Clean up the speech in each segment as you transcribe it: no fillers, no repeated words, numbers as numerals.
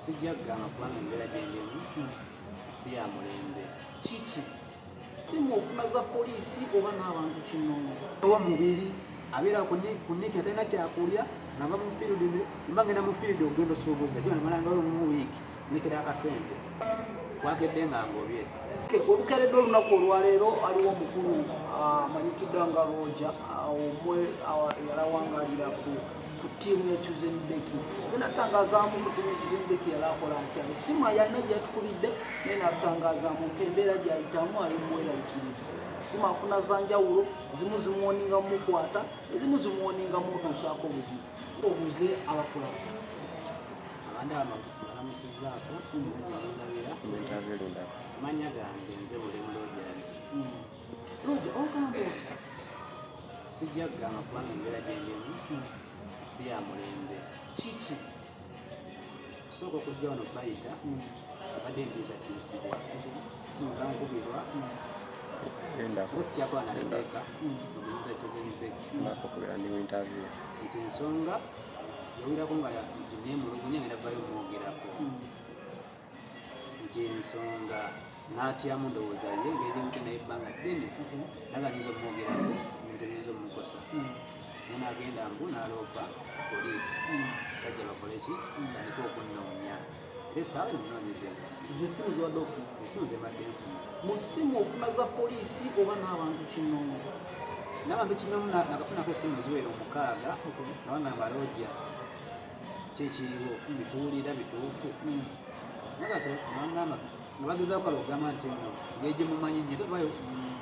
sijja kugamba kubanga embeera gyendimu si ya mulembe. Kiki simu ofuna za poliisi oba n'abantu kinoono owa mubiri abeera ku Nick atalina kyakulya nava mu field mba ngenda mu field ogenda osuubuza gyo namalanga mu wiiki nekera akasente wakedde nga ngobye. Olukeredde olunaku olwaleero aliwo omukulu amanyikiddwa nga Roja omwe yalawangalira ku ttiimu ya Chosen Beki. Ogenda atangazaamu ku ttiimu ya Chosen Beki yali akola atya? Essimu yalina gyatukubidde naye n'atangazaamu nti embeera gy'ayitamu ali mweraliikirivu. Essimu afuna za njawulo, zimu zimuwoninga mumukwata, ezimu zimuwoninga mutuusaako obuzibu. Obuze abakulaba abandi balamusizzaako ndabira amanya gange nze Bulemu Rogers. Roja ogamba otya? Sijja kugamba kubanga embeera gyendimu si ya mulembe. Kiki sooka okujja wano bayita abadde ntiisatiisibwa simu gankubirwa sikyakola na Rebecca mugimuza Chosen Beki nti ensonga yawulirako nga nti neemulugunya ngenda vayo mwogerako nti ensonga n'atyamu ndowooza ye ngeri mute naye ebbanga ddene naganiza omwogerako ebintu ebiyinza omukosa naye n'agenda mbu n'aloopa poliisi sajja bakole ki tandika okunnoonya era essaawa nomunoonyezebwa zisimu ziwadde ofuna esimu zebadde nfuna mu ssimu ofuna za poliisi oba n'abantu kinoono n'abantu kinomu nakafunako essimu ziwera 6 nawangamba Roja kyekiriwo bituwulira bituufu nagamba nga bagezaako kale okugamba nti nno yeje mumanyi nnyo tovayo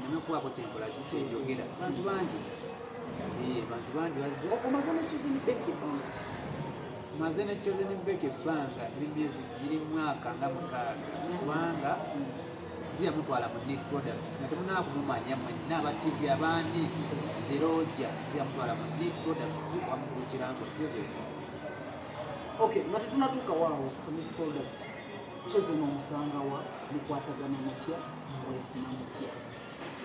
nemekubaako kyenkola kyenjogera bantu bangi bazze omaze ne Chosen Beki ebbanga ki? maze ne Chosen Beki ebbanga liri mwaka nga 6 kubanga ziyamutwala mu Nick Products nga temunaa kumumanya mwenyi n'aba TV abandi Roja ziyamutwala mu Nick Products wamugulu kirango Joseph. Okay, nga tetunatuuka waawo ku Nick Products Chosen omusangawa mukwatagana mutya mwefuna mutya?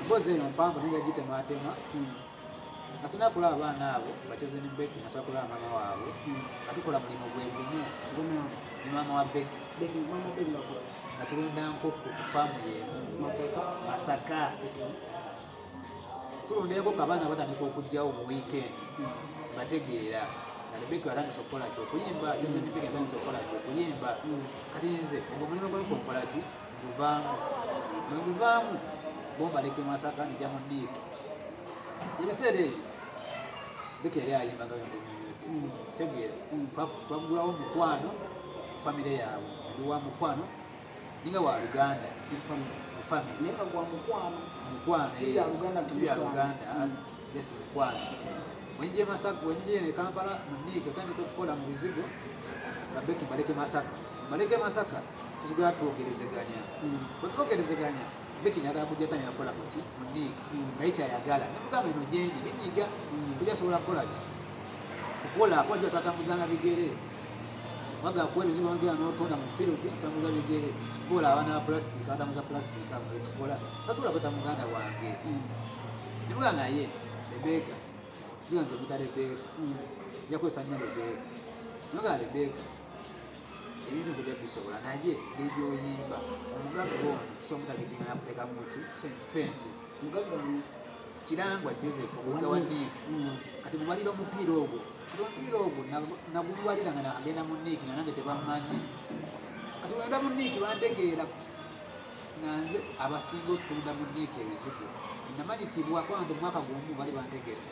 Mbozi eno mpanvu naye gitemaatema nasobola kulaba abaana abo ba Chosen Beki nasobola kulaba maama waabwe nga tukola mulimu gwe gumu ne maama wa Beki nga tulunda nkoko ku faamu y'emu Masaka. Tulunda enkoko abaana batandika okujjawo mu wiikendi bategeera nga Rebecca atandise okukola ki okuyimba Chosen Beki atandise okukola ki okuyimba kati nze ogwo omulimu gwe nkola ki nguvaamu bombaleke Masaka nejja mu Nick ebiseera ebyo Beki yali ayimbaga tegeera twagulawo mukwano ku famire yaabwe ali wa mukwano ninga wa Luganda mu famire si ya Luganda yes mukwano wenje Masaka wenje ne Kampala mu Nick otandika okukola mu bizigo Beki baleke Masaka tusigala twogerezeganya bwe twogerezeganya Beki nyagala kujja tanya kola muti mu Nick naye kyayagala nemugamba eno gyendi binyiga kujja sobola kukola ki kukola kwajja tatambuzanga bigere waga kuwa ebizibu wange n'otonda mu field atambuza bigere bola abaana ba plastic atambuza plastic amwe tukola tasobola kweta muganda wange nemuga naye Rebecca nze mutale Rebecca nja kwesa nnyo Rebecca nemuga Rebecca ebintu nze byabisobola naye ng'ebyoyimba omugagga ono kisobola omutagetinga nakuteekamu ki sente Kirangwa Joseph omugga wa Nick kati mubalira omupiira ogwo nagulwalira nga agenda mu Nick nga nange tebamanyi kati wenda mu Nick bantegeera nga nze abasinga okutunda mu Nick ebizigo namanyikibwa kwanza omwaka gumu bali bantegeera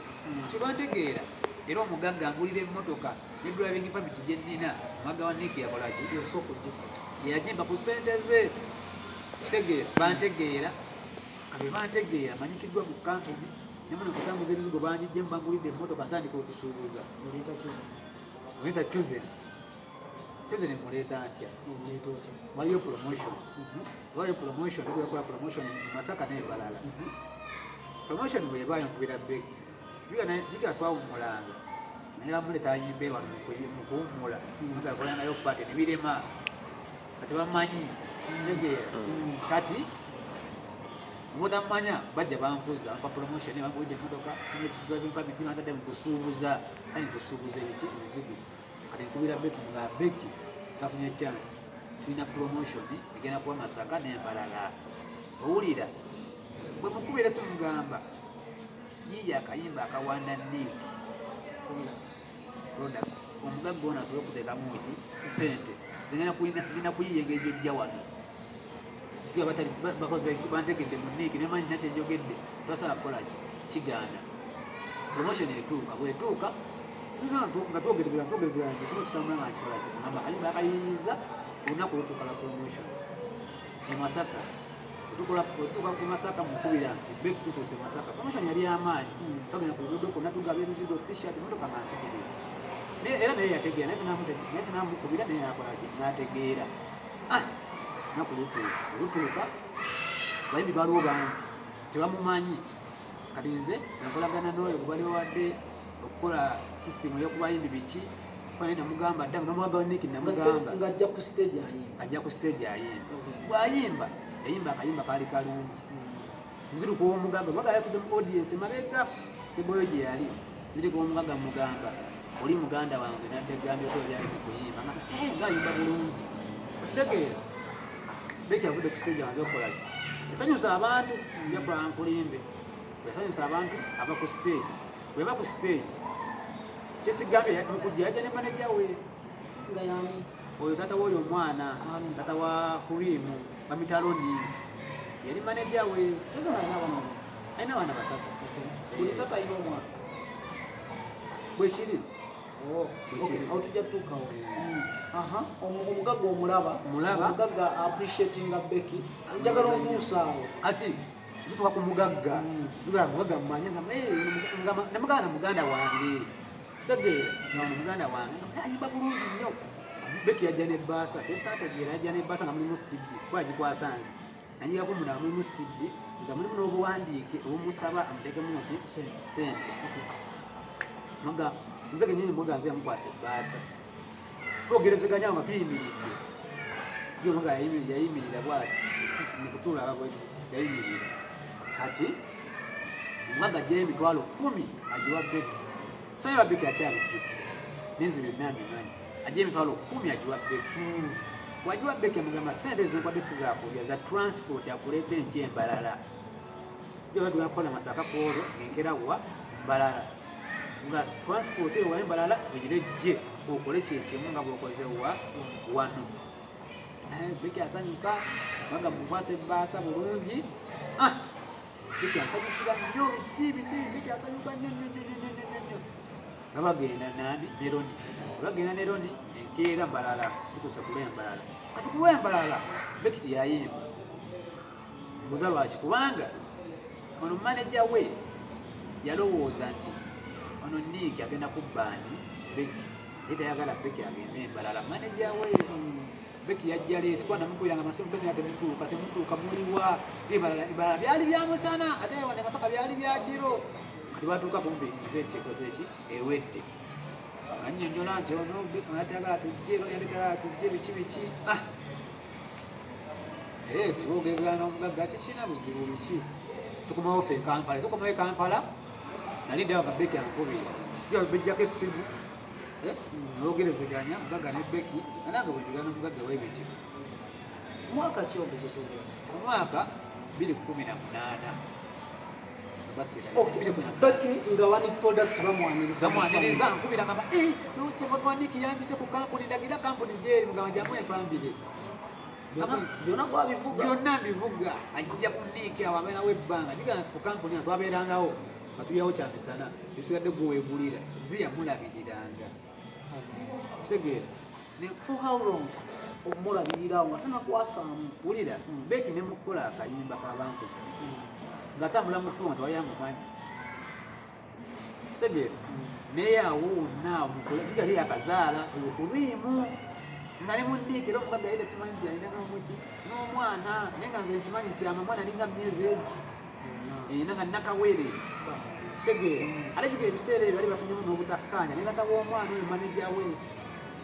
kibantegeera era omugagga angulira emmotoka ne driving permit gye nnina omugagga wa Nick yakola ki yagimba ku ssente ze kitegeera bantegeera kati bantegeera manyikiddwa mu kampuni nemuno kutambuza ebizigo banjijje mbangulidde emmotoka ntandika okusuubuza oleeta Chosen muleeta ntya waliyo promotion tuyakola promotion mu Masaka n'ebalala promotion bwebaayo nkubira Beki biga twawummulanga naye bamuleeta ayimbe wano mu kuwummula agakola nayo pate nebirema kati bamanyi tegeera kati mutamanya bajja bankuza mpa promotion bangulidde emmotoka driving permit bantadde mu kusuubuza kani kusuubuza ebizigo kati nkubira Beki nga Beki gafunye chance tulina promotion egenda kuba Masaka n'embalala owulira bwe mukubira esi mugamba yiiya akayimba akawanda Nick products omugagga ono asobole okuteekamu ki ssente zigenda kuyiiya engeri gyojja wano kiba batali bakoze bantegedde mu Nick nemanyi nakyo njogedde twasobola kukola kigaana promotion etuuka bwetuuka nga twogerezegana kino kitambula nga kikola kitugamba akayimba akayiiza olunaku olutuuka la promotion e Masaka otuuka ku Masaka mukubira ebeki tutuuse Masaka promotion yali amaanyi twagenda ku luguudo kwonna tugaba emizigo t-shirt motoka nga mpitirivu era naye yategeera naye sinamukubira naye nakolaki n'ategeera naku olutuuka bayimbi baliwo bangi tebamumanyi kati nze enkolagana n'oyo gwe bali bawadde okukola system y'okubayimbi biki naye namugamba dda nomugagga wa Nick namugamba ng'ajja ku stage ayimba ajja ku stage ayimba bw'ayimba yayimba akayimba kaali kalungi nziruka ow'omugagga mugagga yatudde mu audience mabega teboyo gye yali nziruka ow'omugagga mugamba oli muganda wange nadde egambye ko yali mu kuyimba ng'ayimba bulungi okitegeera Becky avudde ku stage amaze okukola ki yasanyusa abantu nja kulaba nkulimbe yasanyusa abantu ava ku stage bwe ba ku stage kyesigambye mukujja yajja ne manager we nga yani oyo tata w'oyo omwana tata wa Kurimu bamitaloni yali manager we alina abaana basatu buli tata alina omwana bwekiri awo tujja tutuukawo omugagga omulaba omugagga appreciatinga Becky njagala ontuusaawo kati tutuuka ku mugagga tugala mugagga mumanye namuganda muganda wange kitegeera ono muganda wange ayimba bulungi nnyo Becky yajja n'ebbaasa tesaategeera yajja n'ebbaasa nga mulimu siddi kuba gikwasanze nanyigaku munda mulimu siddi nga mulimu n'obuwandiike obumusaba amuteekemu ki sente muga nze kenyini muga nze yamukwasa ebbaasa twogerezeganya nga tuyimiridde yomuga yayimirira bwati mukutuula ababwetuti yayimirira kati omugagga ajjayo emitwalo 10 agiwa Becky sonye ba Becky akyabijjukira n'enzi byonna mbimanyi ajja emitwalo 10 agiwa Becky wagiwa Becky amugamba sente zinkwade sizakulya za transport akuleeta enky embalala yoba tugakukola Masaka kwolwo ngenkerawa mbalala nga transport eyo wa embalala egirejje okole kyekimu nga bwokoze wano Becky asanyuka baga mukwasa ebbaasa bulungi Becky asanyukira nnyo Becky asanyuka nnyo nga bagenda nandi bagenda ne Roni enkeera mbalala tutuuse ku lw'embalala kati ku lw'embalala Becky teyayimba mbuuza lwaki kubanga ono manager we yalowooza nti ono Nick agenda kubbaani Becky ye tayagala Becky agende embalala manager we Becky yajja leeti kwa namukubiranga amasimu Becky temutuuka muliwa ebbalala byali bya musana ate wane Masaka byali bya kiro kati batuuka kumpi event ekoze ki ewedde annyonnyola nti ono atayagala tujje yandikala tujje biki twogerezegana n'omugagga tikirina buzibu biki tukomawo ffe Kampala tukomawo Kampala nali ddawo nga Becky ankubira bejjako essimu nogerezeganya mugagga ne Becky nange bwenjogera n'omugagga w'ebiki mwaka ki ogwo gwetogera omwaka 2018 Becky nga One Product bamwaniriza nkubira ngamba Nick yambise ku kampuni ndagira kampuni gyeri nga jamu empambire byonna gwabivuga byonna mbivuga ajja ku Nick awamera webbanga diga ku kampuni twabeerangawo batuyawo kyamisana ebisigadde gweweegulira ziyamulabiriranga kitegeera for how long omulabirirawo nga tanakwasaamu wulira Becky ne mukola akayimba kabankuza ng'atambula mu kkubo nga tewayamumanyi kitegeera naye awo wonna omukole tugali akazaala oyo Kurimu nga ne mu Nick era omugagga yali tekimanyi nti alina n'omuki n'omwana naye nga nze nkimanyi nti amamwana alinga myezi egi nga nakawere kitegeera ate juga ebiseera ebyo bali bafunyemu n'obutakkaanya naye nga taw'omwana oyo manager we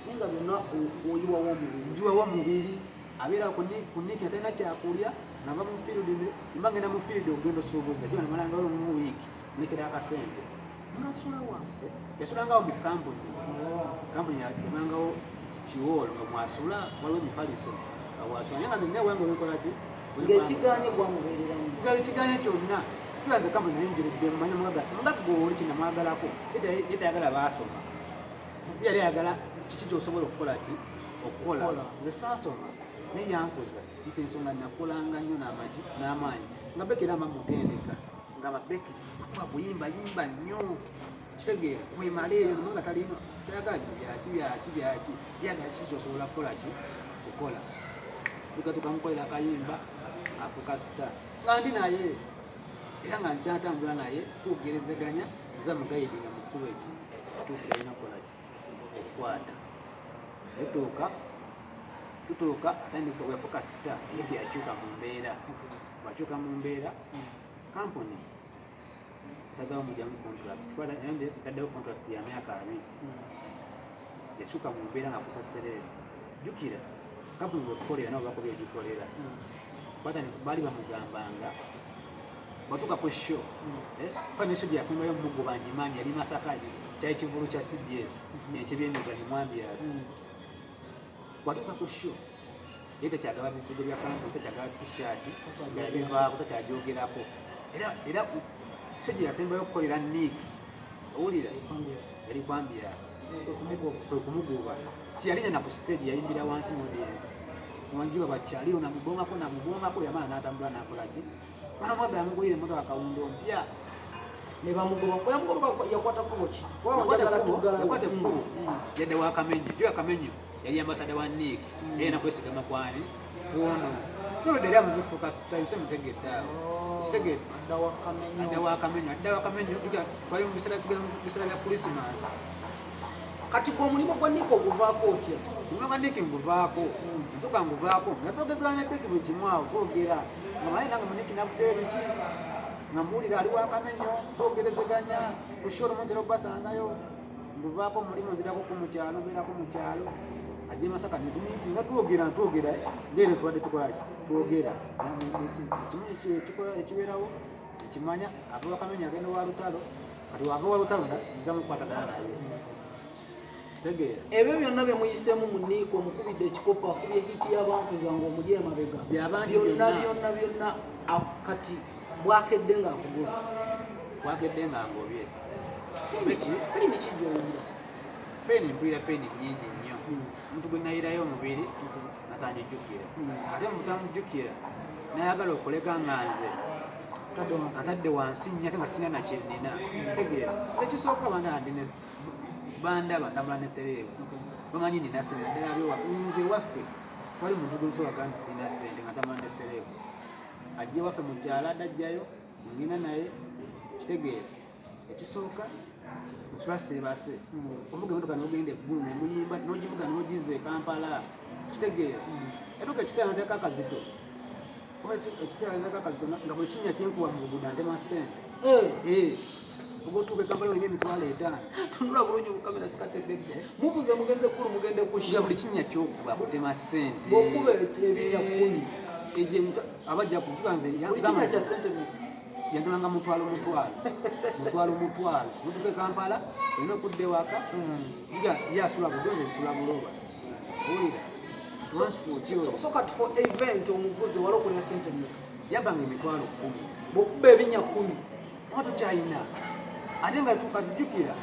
naye nga byonna oyiwawo njiwawo omubiri abeera ku Nick atalina kyakulya nava mu field mba ngenda mu field ogenda osuubuza jo namalanga mu wiiki mulekera akasente nasulawa yasulangawo mu kampuni yamangawo kiwoolo nga mwasula waliwo emifaliso nga wasula naye nga zenna wange olikola ki ng'ekiganye gwamubeereramu nga ekiganye kyonna tuyaze kama naye njiridde mumanya mugati gweoli kinamwagalako yetayagala baasoma yali ayagala kiki kyosobola okukola ki okukola nze saasoma naye yankuza nti ensonga nakolanga nnyo n'amaanyi nga Beki era amamutendeka nga Beki buyimba nnyo kitegeera wemaleeyo naye nga talina tayagala byaki yagala kiki kyosobola kukola ki kukola tukatukamukolera akayimba afuka sita nga ndi naye era nga nkyatambula naye tugerezeganya nza mugayidi nga mukulu eki tuufu yalina kukola ki okukwata tutuuka atandika wefuka sita Beki yakyuka mu mbeera kampuni esazawo mujjamu contract taddewo contract ya myaka 2 yasukka mu mbeera ngaafusa sereere jjukira kampuni bwekukolera nabo bako byegikolera baali bamugambanga batuuka ku show panesho gyasembayo mumugo banjimanyi yali Masaka kyali kivulu kya CBS kyekibyemizanyo mwambias bwatuuka ku show ye takyagaba bizigo bya kampuni takyagaba t-shirt nga yabivaako takyagyogerako era sejje yasembayo okukolera Nick owulira yali kwambias kwe kumugoba tiyalinnya na ku stage yayimbira wansi mu audience wanjuba bakyaliyo namubongako yamala n'atambula n'akola ki mwana mwaga yamugulire emmotoka kawundo mpya ne bamugoba yakwata kkubo ki yakwata ekkubo yadde wakamenyo jo akamenyo yali ambasada wa Nick era nakwesigama kwani kuono tuludde era muzifuuka sitayise mutegedde awo kitegedde adda wakamenyo twali mu biseera bya Christmas kati gwe omulimu gwa Nick oguvaako otya omulimu gwa Nick nguvaako ntuka nguvaako nga twogezegana ne Beki buli kimu awo twogera nga manye nange Nick navuddeyo biki nga muwulira ali wakamenyo twogerezeganya kushora omuntera okubasangayo nguvaako omulimu nzirako ku mukyalo mbeerako mu kyalo ajje Masaka netumiti nga twogera ngero tubadde tukolaki twogera kimu ekibeerawo ekimanya ava wakamenyo agenda wa lutalo kati wava wa lutalo nza mukukwatagana naye kitegeera ebyo byonna bye muyiseemu mu Nick omukubidde ekikopo akubye hiti y'abankuza nga omuli emabega byonna kati bwakedde ng'akugoba bwakedde nga ngobye peni kijjolira peni mpulira peni nnyingi nnyo omuntu gwe nayirayo omubiri natanjijjukira ate mutamujjukira nayagala okuleka nga nze atadde wansi nnyo ate nga sina nakyennina kitegeera ekisooka bandaba ndambula ne sereebu bamanyi nina sente naddala abyewaffe nze waffe twali muntu gwensobola nti sina sente nga tambula ne sereebu ajje waffe mu kyalo adajjayo ngina naye kitegeera ekisooka nsula seebase ovuga emotoka n'ogenda eggulu nemuyimba n'ogivuga n'ogiza e Kampala kitegeera etuuka ekiseera nateeka akazito ekiseera nateeka akazito nga buli kinnya kyenkuwa mu luguudo ntema ssente ogotuuka e Kampala olina emitwalo 5 tunula bulungi ku kamera zikategedde mubuze mugenze kkulu mugende kusha buli kinnya kyokuba kutema ssente bw'okuba ebya 10 abajja kutuka nze yantonanga mutwalo mutuuka e Kampala olina okudda ewaka yasula budonzi nsula buloba owulira so kati for event omuvuzi wali okulya sente mmeka yabbanga emitwalo 10 bw'okuba ebinnya 10 oba tokyayina ate nga tukatujjukira